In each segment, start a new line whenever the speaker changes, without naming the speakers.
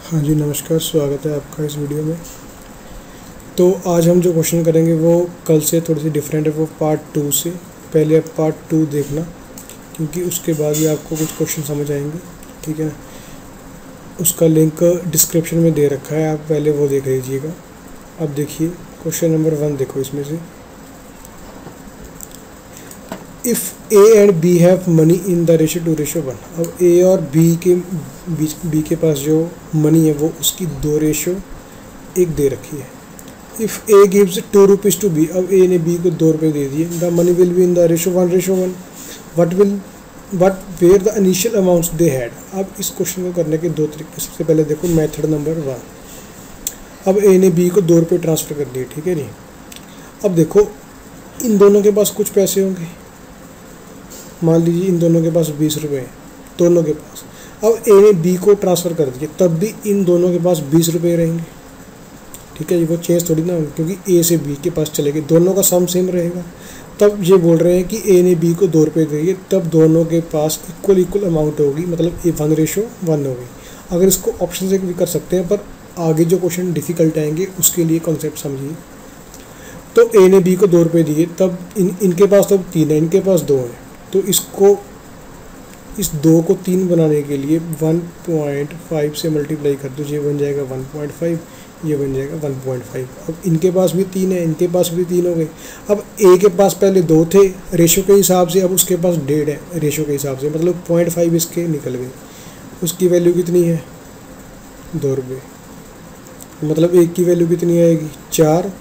हाँ जी, नमस्कार। स्वागत है आपका इस वीडियो में। तो आज हम जो क्वेश्चन करेंगे वो कल से थोड़ी सी डिफरेंट है, वो पार्ट 2 से। पहले आप पार्ट 2 देखना, क्योंकि उसके बाद भी आपको कुछ क्वेश्चन समझ आएंगे, ठीक है ना। उसका लिंक डिस्क्रिप्शन में दे रखा है, आप पहले वो देख लीजिएगा। अब देखिए क्वेश्चन नंबर 1, देखो इसमें से if A and B have money in the ratio 2:1। अब ए और बी के पास जो मनी है वो उसकी 2:1 दे रखी है। If A gives 2 rupees to B, अब ए ने बी को 2 रुपये दे दिए। The money will be in the ratio 1:1। What were the initial amounts they had. अब इस क्वेश्चन को करने के दो तरीके। सबसे पहले देखो मेथड नंबर 1। अब ए ने बी को 2 रुपये ट्रांसफ़र कर दिए, ठीक है जी। अब देखो इन दोनों के पास कुछ पैसे होंगे। मान लीजिए इन दोनों के पास 20 रुपये हैं, दोनों के पास। अब ए ने बी को ट्रांसफ़र कर दिया, तब भी इन दोनों के पास 20 रुपये रहेंगे, ठीक है जी। वो चेंज थोड़ी ना होंगे, क्योंकि ए से बी के पास चले गए, दोनों का सम सेम रहेगा। तब ये बोल रहे हैं कि ए ने बी को 2 रुपये दिए, तब दोनों के पास इक्वल अमाउंट होगी, मतलब 1:1 होगी। अगर इसको ऑप्शन से भी कर सकते हैं, पर आगे जो क्वेश्चन डिफ़िकल्ट आएंगे उसके लिए कॉन्सेप्ट समझिए। तो ए ने बी को 2 रुपये दिए, तब इनके पास तो 3 है, इनके पास 2 है। तो इस 2 को 3 बनाने के लिए 1.5 से मल्टीप्लाई कर दो, ये बन जाएगा 1.5, ये बन जाएगा 1.5। अब इनके पास भी 3 है, इनके पास भी 3 हो गए। अब ए के पास पहले 2 थे रेशो के हिसाब से, अब उसके पास 1.5 है रेशो के हिसाब से, मतलब 0.5 इसके निकल गए। उसकी वैल्यू कितनी है? 2 रुपये। मतलब एक की वैल्यू कितनी आएगी? 4,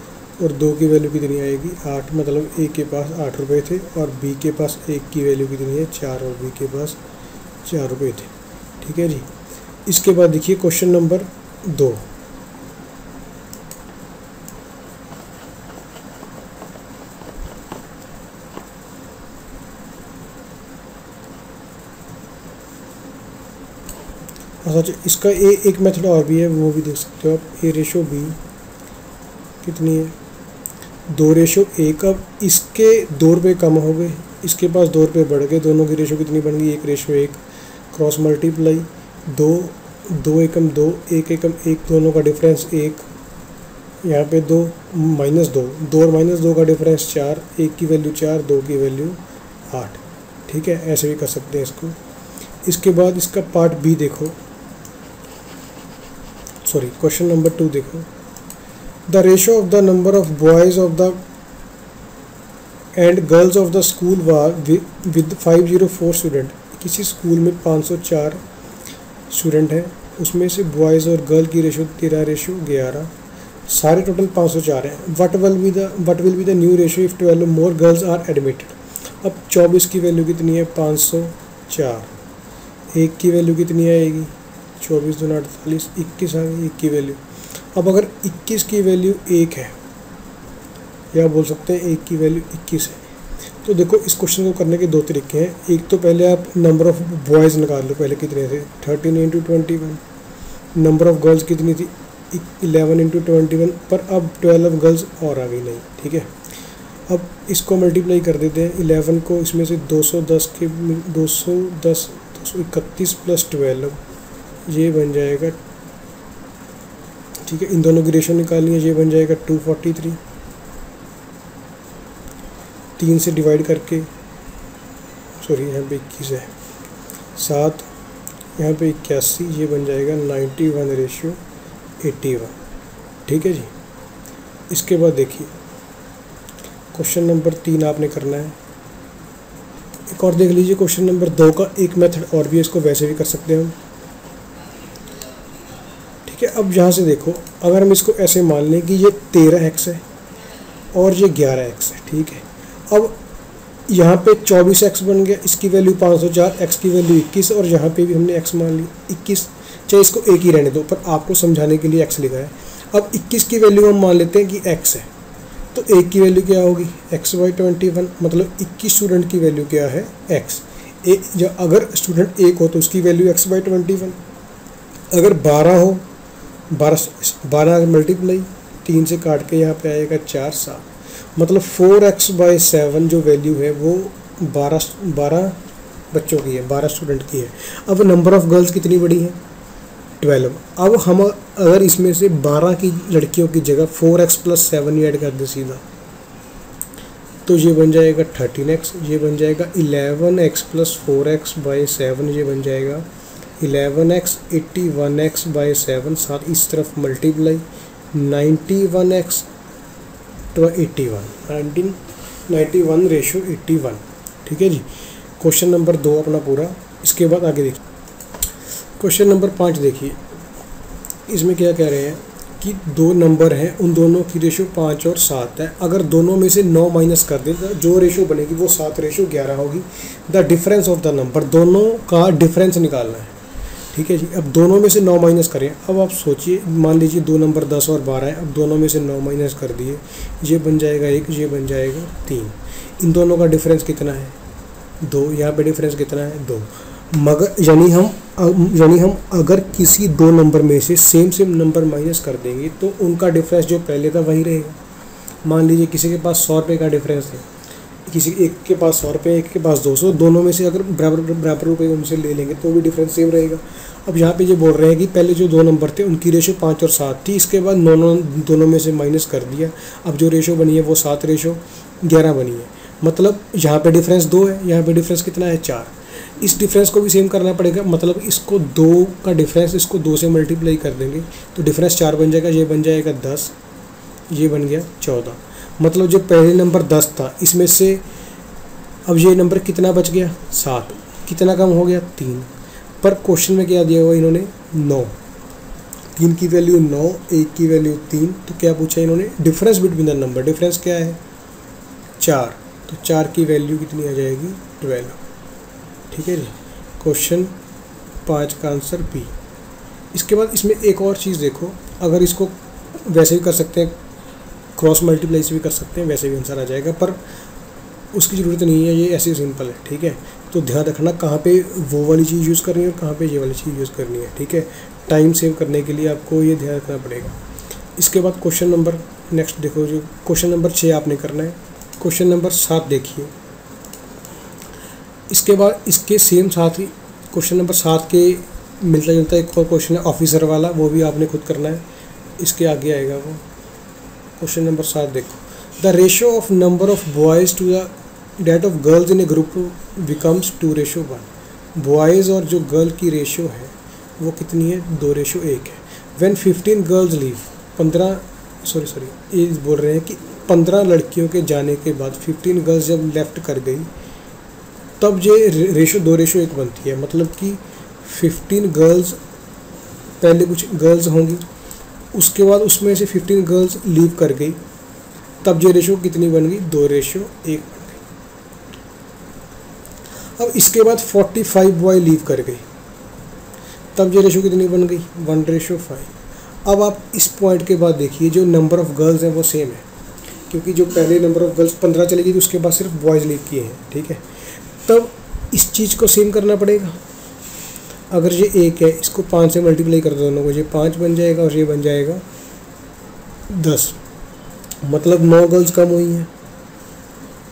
और 2 की वैल्यू कितनी आएगी? 8। मतलब ए के पास 8 रुपये थे, और बी के पास एक की वैल्यू कितनी है? 4, और बी के पास 4 रुपये थे, ठीक है जी। इसके बाद देखिए क्वेश्चन नंबर 2। अच्छा, इसका एक मेथड और भी है, वो भी देख सकते हो आप। A/B कितनी है? 2:1। अब इसके 2 रुपये कम हो गए, इसके पास 2 रुपये बढ़ गए, दोनों की रेशो कितनी बन गई? 1:1। क्रॉस मल्टीप्लाई 2, 2 एकम 2, 1 एकम 1, दोनों का डिफरेंस 1। यहाँ पे 2 -2, 2 और -2 का डिफरेंस 4, 1 की वैल्यू 4, 2 की वैल्यू 8, ठीक है। ऐसे भी कर सकते हैं इसको। इसके बाद इसका पार्ट बी देखो, सॉरी क्वेश्चन नंबर 2 देखो। The ratio of the number of boys of the and girls of the school was with 504 student. किसी स्कूल में 504 स्टूडेंट हैं, उसमें से बॉयज़ और गर्ल की रेशो 13:11, सारे टोटल 504 हैं। What will be the new ratio if 12 more girls are admitted. अब 24 की वैल्यू कितनी है? 504। 1 की वैल्यू कितनी आएगी? 24 दूना 48, 21 आ गई 1 की वैल्यू। अब अगर 21 की वैल्यू 1 है, या बोल सकते हैं 1 की वैल्यू 21 है, तो देखो इस क्वेश्चन को करने के 2 तरीके हैं। एक तो पहले आप नंबर ऑफ़ बॉयज़ निकाल लो, पहले कितने थे? 13 × 21। नंबर ऑफ़ गर्ल्स कितनी थी? 11 × 21, पर अब 12 गर्ल्स और आ गई नहीं, ठीक है। अब इसको मल्टीप्लाई कर देते हैं। 11 को इसमें से 231 + 12, ये बन जाएगा, ठीक है। इन दोनों की रेशो निकालनी है, ये बन जाएगा 243। 3 से डिवाइड करके, सॉरी यहाँ पे 21 है, 7, यहाँ पे 81, ये बन जाएगा 91:81, ठीक है जी। इसके बाद देखिए क्वेश्चन नंबर 3 आपने करना है। एक और देख लीजिए क्वेश्चन नंबर 2 का एक मेथड और भी है, इसको वैसे भी कर सकते हैं हम, ठीक है। अब यहाँ से देखो, अगर हम इसको ऐसे मान लें कि ये 13x है और ये 11x है, ठीक है। अब यहाँ पे 24x बन गया, इसकी वैल्यू 504, x की वैल्यू 21, और यहाँ पे भी हमने x मान ली 21। चाहे इसको एक ही रहने दो, पर आपको समझाने के लिए x लिखा है। अब 21 की वैल्यू हम मान लेते हैं कि x है, तो 1 की वैल्यू क्या होगी? x/21, मतलब 21 स्टूडेंट की वैल्यू क्या है? x। अगर स्टूडेंट 1 हो तो उसकी वैल्यू x/21। अगर 12 हो, 12 मल्टीप्लाई 3 से काट के यहाँ पे आएगा 4, 7, मतलब 4x/7 जो वैल्यू है वो 12 बच्चों की है, 12 स्टूडेंट की है। अब नंबर ऑफ़ गर्ल्स कितनी बड़ी है? 12। अब हम अगर इसमें से 12 की लड़कियों की जगह 4x + 7 ऐड कर दे सीधा, तो ये बन जाएगा 13x, ये बन जाएगा 11x + 4x/7, ये बन जाएगा 11x, 81x/7, साथ इस तरफ मल्टीप्लाई 91x तो 81, 91:81। ठीक है जी। क्वेश्चन नंबर 2 अपना पूरा। इसके बाद आगे देखिए क्वेश्चन नंबर 5 देखिए, इसमें क्या कह रहे हैं कि दो नंबर हैं, उन दोनों की रेशो 5 और 7 है। अगर दोनों में से 9 माइनस कर दें तो जो रेशो बनेगी वो 7:11 होगी। The difference of the number, दोनों का डिफरेंस निकालना है। ठीक है जी। अब दोनों में से 9 माइनस करें। अब आप सोचिए, मान लीजिए दो नंबर 10 और 12 है। अब दोनों में से 9 माइनस कर दिए, ये बन जाएगा 1, ये बन जाएगा 3। इन दोनों का डिफरेंस कितना है? 2। यहाँ पे डिफरेंस कितना है? 2। मगर यानी हम अगर किसी दो नंबर में से सेम नंबर माइनस कर देंगे तो उनका डिफरेंस जो पहले था वही रहेगा। मान लीजिए किसी के पास 100 रुपये का डिफरेंस है, किसी एक के पास 100 रुपये, एक के पास 200, दोनों में से अगर बराबर रुपये उनसे ले लेंगे तो भी डिफरेंस सेम रहेगा। अब यहाँ पे ये बोल रहे हैं कि पहले जो दो नंबर थे उनकी रेशो 5 और 7 थी, इसके बाद दोनों में से माइनस कर दिया। अब जो रेशो बनी है वो 7:11 बनी है। मतलब यहाँ पे डिफरेंस 2 है, यहाँ पे डिफरेंस कितना है? 4। इस डिफरेंस को भी सेम करना पड़ेगा। मतलब इसको 2 का डिफरेंस इसको 2 से मल्टीप्लाई कर देंगे तो डिफरेंस 4 बन जाएगा, ये बन जाएगा 10, ये बन गया 14। मतलब जो पहले नंबर 10 था, इसमें से अब ये नंबर कितना बच गया? 7। कितना कम हो गया? 3। पर क्वेश्चन में क्या दिया हुआ इन्होंने? 9। 3 की वैल्यू 9, 1 की वैल्यू 3। तो क्या पूछा इन्होंने? Difference between the number. Difference क्या है? 4। तो 4 की वैल्यू कितनी आ जाएगी? 12। ठीक है जी। क्वेश्चन 5 का आंसर बी। इसके बाद इसमें एक और चीज़ देखो, अगर इसको वैसे भी कर सकते हैं, क्रॉस मल्टीप्लाई से भी कर सकते हैं, वैसे भी आंसर आ जाएगा, पर उसकी ज़रूरत नहीं है, ये ऐसे सिंपल है। ठीक है। तो ध्यान रखना कहाँ पे वो वाली चीज़ यूज़ करनी है और कहाँ पे ये वाली चीज़ यूज़ करनी है। ठीक है। टाइम सेव करने के लिए आपको ये ध्यान रखना पड़ेगा। इसके बाद क्वेश्चन नंबर नेक्स्ट देखो, जो क्वेश्चन नंबर 6 आपने करना है। क्वेश्चन नंबर 7 देखिए। इसके बाद इसके सेम साथ ही क्वेश्चन नंबर 7 के मिलता जुलता एक और क्वेश्चन है ऑफिसर वाला, वो भी आपने खुद करना है। इसके आगे आएगा वो। क्वेश्चन नंबर 7 देखो, the ratio of number of boys to the date of girls in a group becomes 2:1। Boys और जो गर्ल की रेशो है वो कितनी है? 2:1 है। व्हेन 15 गर्ल्स लीव, 15 ये बोल रहे हैं कि 15 लड़कियों के जाने के बाद 15 गर्ल्स जब लेफ्ट कर गई तब ये रेशो 2:1 बनती है। मतलब कि 15 गर्ल्स, पहले कुछ गर्ल्स होंगी, उसके बाद उसमें से 15 गर्ल्स लीव कर गई, तब ये रेशो कितनी बन गई? 2:1 बन गई। अब इसके बाद 45 बॉय लीव कर गई, तब ये रेशो कितनी बन गई? 1:5। अब आप इस पॉइंट के बाद देखिए, जो नंबर ऑफ़ गर्ल्स हैं वो सेम है, क्योंकि जो पहले नंबर ऑफ़ गर्ल्स 15 चली गई तो उसके बाद सिर्फ बॉयज़ लीव किए हैं। ठीक है। तब इस चीज़ को सेम करना पड़ेगा। अगर ये 1 है, इसको 5 से मल्टीप्लाई कर दो दोनों को, ये 5 बन जाएगा और ये बन जाएगा 10। मतलब 9 गर्ल्स कम हुई हैं।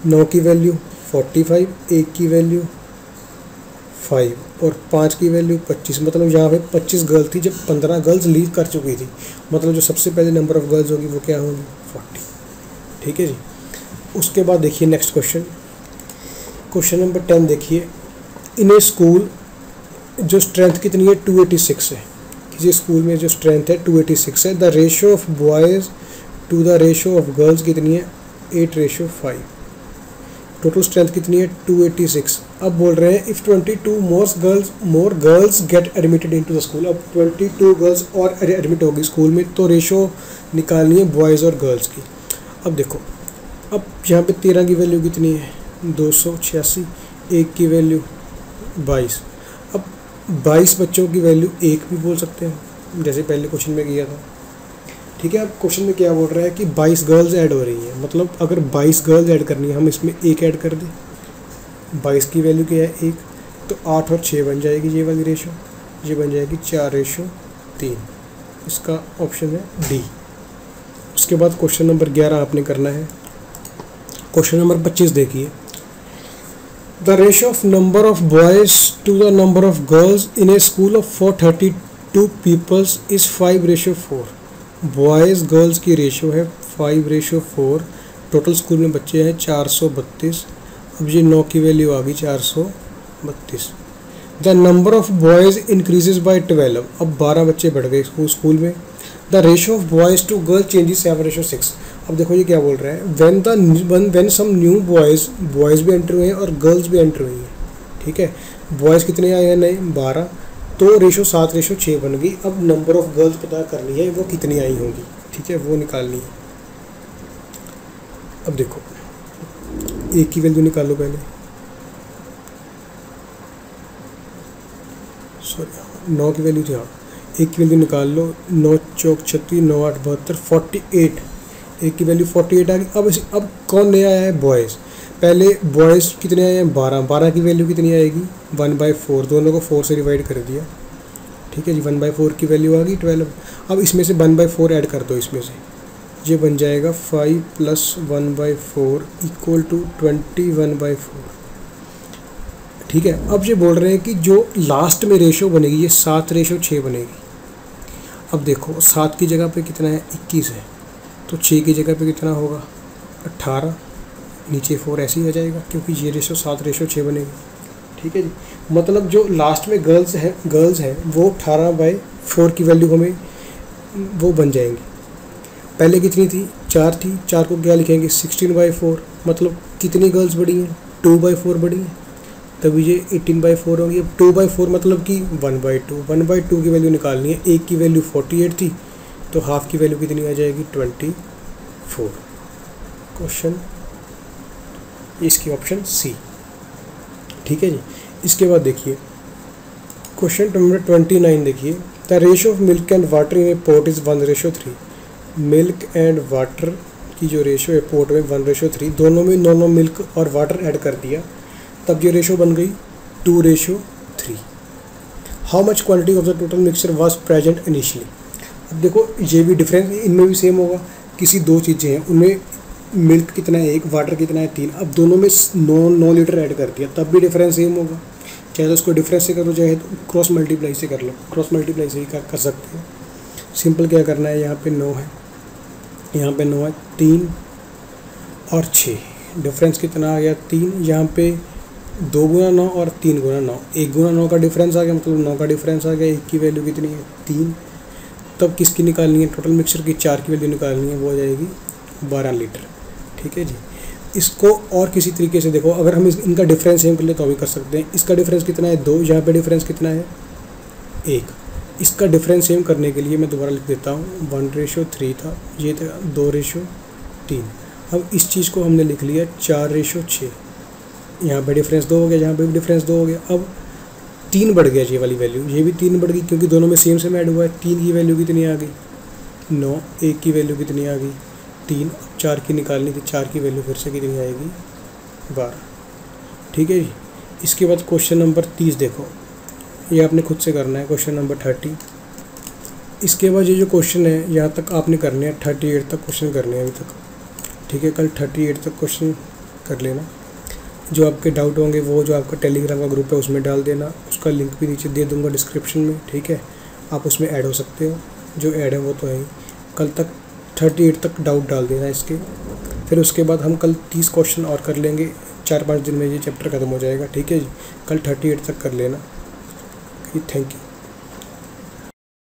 9 की वैल्यू 45, 1 की वैल्यू 5 और 5 की वैल्यू 25। मतलब यहाँ पे 25 गर्ल थी जब 15 गर्ल्स लीव कर चुकी थी। मतलब जो सबसे पहले नंबर ऑफ़ गर्ल्स होगी वो क्या होगी? 40। ठीक है जी। उसके बाद देखिए नेक्स्ट क्वेश्चन, क्वेश्चन नंबर 10 देखिए। इन ए स्कूल जो स्ट्रेंथ कितनी है? 286 है। किसी स्कूल में जो स्ट्रेंथ है 286 है। The ratio of boys to the ratio of girls कितनी है? 8:5। टोटल स्ट्रेंथ कितनी है? 286। अब बोल रहे हैं if 22 more girls gate admitted into the school. अब 22 गर्ल्स और एडमिट होगी स्कूल में, तो रेशो निकालनी है बॉयज़ और गर्ल्स की। अब देखो, अब यहाँ पे 13 की वैल्यू कितनी है? 286। 1 की वैल्यू 22। अब 22 बच्चों की वैल्यू 1 भी बोल सकते हैं, जैसे पहले क्वेश्चन में किया था। ठीक है। अब क्वेश्चन में क्या बोल रहा है कि 22 गर्ल्स ऐड हो रही हैं। मतलब अगर 22 गर्ल्स ऐड करनी है, हम इसमें 1 ऐड कर दें। 22 की वैल्यू क्या है? 1। तो 8 और 6 बन जाएगी ये वाली रेशो, ये बन जाएगी 4:3। इसका ऑप्शन है डी। उसके बाद क्वेश्चन नंबर 11 आपने करना है। क्वेश्चन नंबर 25 देखिए। The ratio of number of boys to the number of girls in a school of 430 to peoples is 5:4। Boys girls की रेशो है 5:4। टोटल स्कूल में बच्चे हैं 432। अब ये 9 की वैल्यू आ गई 432। The number of boys increases by 12। अब 12 बच्चे बढ़ गए स्कूल में। The ratio of boys to girls changes 7:6। अब देखो ये क्या बोल रहा है, व्हेन सम न्यू बॉयज़ भी एंटर हुए हैं और गर्ल्स भी एंटर हुई हैं। ठीक है, बॉयज़ कितने आए हैं नए 12, तो रेशो 7:6 बन गई। अब नंबर ऑफ गर्ल्स पता करनी है, वो कितनी आई होंगी। ठीक है, वो निकालनी है। अब देखो एक की वैल्यू निकालो पहले, सॉरी 9 की वैल्यू थी, हाँ एक की वैल्यू निकाल लो। 9 चौक 36, 9 8 72, 48। एक की वैल्यू 48 आ गई। अब कौन नया आया है, बॉयज़। पहले बॉयज़ कितने आए हैं 12, 12 की वैल्यू कितनी आएगी 1/4। दोनों को 4 से डिवाइड कर दिया। ठीक है जी, 1/4 की वैल्यू आ गई 12। अब इसमें से 1/4 ऐड कर दो, इसमें से ये बन जाएगा 5 + 1/4 = 21/4। ठीक है, अब ये बोल रहे हैं कि जो लास्ट में रेशो बनेगी ये 7:6 बनेगी। अब देखो 7 की जगह पे कितना है 21 है, तो 6 की जगह पे कितना होगा 18, नीचे 4 ऐसे ही हो जाएगा क्योंकि ये रेशो 7:6 बनेगी। ठीक है जी, मतलब जो लास्ट में गर्ल्स है वो 18/4 की वैल्यू हमें वो बन जाएंगी। पहले कितनी थी 4 थी, 4 को क्या लिखेंगे 16/4, मतलब कितनी गर्ल्स बढ़ी हैं 2/4 बढ़ी हैं, तभी ये 18/4 होंगी। अब 2/4 मतलब कि 1/2 की वैल्यू निकालनी है। एक की वैल्यू 48 थी, तो हाफ की वैल्यू कितनी आ जाएगी 24। क्वेश्चन इसकी ऑप्शन सी। ठीक है जी, इसके बाद देखिए क्वेश्चन नंबर 29 देखिए। The ratio of milk and water in a pot is 1:3। Milk and water की जो रेशो है पोर्ट में 1:3, दोनों में 9 मिल्क और वाटर ऐड कर दिया, तब ये रेशो बन गई 2:3। How much quantity of the total mixture was present initially. अब देखो ये भी डिफरेंस इनमें भी सेम होगा। किसी दो चीज़ें हैं, उनमें मिल्क कितना है 1, वाटर कितना है 3, अब दोनों में 9 लीटर ऐड कर दिया, तब भी डिफरेंस सेम होगा। चाहे तो उसको डिफरेंस से करो, चाहे तो क्रॉस मल्टीप्लाई से कर लो। क्रॉस मल्टीप्लाई से ही कर सकते हैं। सिंपल क्या करना है, यहाँ पे 9 है, यहाँ पे 9 है, 3 और 6, डिफरेंस कितना आ गया 3। यहाँ पे 2 × 9 और 3 × 9, 1 × 9 का डिफरेंस आ गया, मतलब 9 का डिफरेंस आ गया। 1 की वैल्यू कितनी है 3। तब किसकी निकालनी है, टोटल मिक्सचर की 4 की वैल्यू निकालनी है, वो हो जाएगी 12 लीटर। ठीक है जी, इसको और किसी तरीके से देखो, अगर हम इनका डिफरेंस सेम कर ले तो भी कर सकते हैं। इसका डिफरेंस कितना है 2, यहाँ पे डिफरेंस कितना है 1। इसका डिफरेंस सेम करने के लिए मैं दोबारा लिख देता हूँ, 1:3 था, ये था 2:3। अब इस चीज़ को हमने लिख लिया 4:6। यहाँ पे डिफरेंस 2 हो गया, यहाँ पे भी डिफरेंस 2 हो गया। अब 3 बढ़ गया, ये वाली वैल्यू, ये भी 3 बढ़ गई क्योंकि दोनों में सेम ऐड हुआ है। 3 की वैल्यू कितनी आ गई 9, 1 की वैल्यू कितनी आ गई 3, 4 की निकालनी थी, 4 की वैल्यू फिर से कितनी आएगी 12। ठीक है जी, इसके बाद क्वेश्चन नंबर 30 देखो, ये आपने खुद से करना है। क्वेश्चन नंबर 30, इसके बाद ये जो क्वेश्चन है यहाँ तक आपने करने हैं, 38 तक क्वेश्चन करने हैं अभी तक। ठीक है, कल 38 तक क्वेश्चन कर लेना। जो आपके डाउट होंगे वो जो आपका टेलीग्राम का ग्रुप है उसमें डाल देना, उसका लिंक भी नीचे दे दूँगा डिस्क्रिप्शन में। ठीक है, आप उसमें ऐड हो सकते हो, जो ऐड है वो तो है ही। कल तक 38 तक डाउट डाल देना इसके, फिर उसके बाद हम कल 30 क्वेश्चन और कर लेंगे। 4-5 दिन में ये चैप्टर ख़त्म हो जाएगा। ठीक है जी, कल 38 तक कर लेना। Thank you.